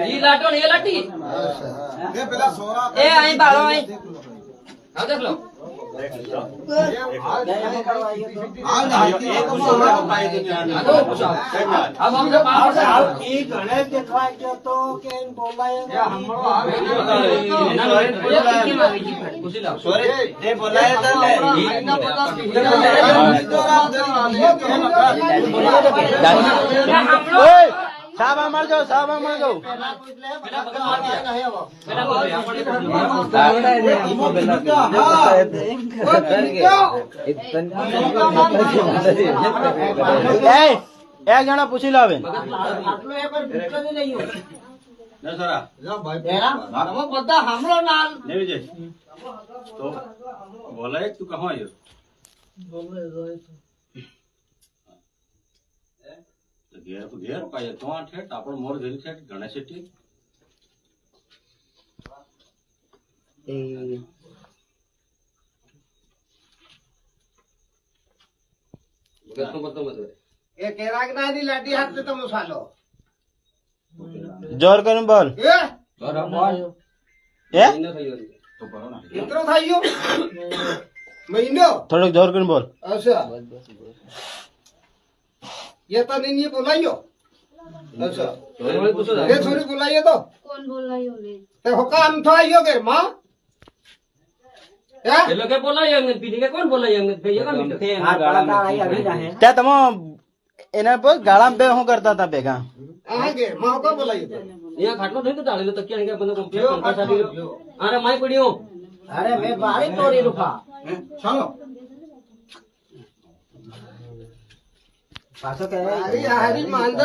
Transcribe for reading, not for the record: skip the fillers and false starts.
ઈ લાટો ને એ લાટી એ અહીં બાળો અહીં આવ દેખ લો अब हम जब गणेश देखवा गयो तो के बोलाय साहब मर जाओ एक जना पूछी लावे બધા હમણો નાલ તો બોલાય તું કહો આવ્યો ઘેર પાય તો ઠેઠ આપણો મોર ઘેર ઠેઠ ગણેશ શેઠી એ કેરાક નાની લાડી હાથ તમે સાલો जोर कर बोल એ ए કેટલો થઈ ગયો મહિનો थोड़ा जोर कर बोल અચ્છા ये तो नहीं बोलाइयो अच्छा ये थोड़ी बोलाइए तो कौन बोल रही हो ले ते होका हम तो आइयो के मां क्या એ લોકો બોલાય અંગત પીડી કે કોણ બોલાય અંગત ભાઈ એકા મીટર क्या तुम एना पर गाड़ा पे हूं करता था बेगा आ के मां को बोलाइयो तो અહીંયા ખાટલો થઈ તો ડાળેલો તકિયા કે બંને કોમ્પ્લેટ પંખા સાડી અરે માઈ પડ્યો अरे मैं बारी तोड़ी रुका चलो पासो के हरी हरी मांदर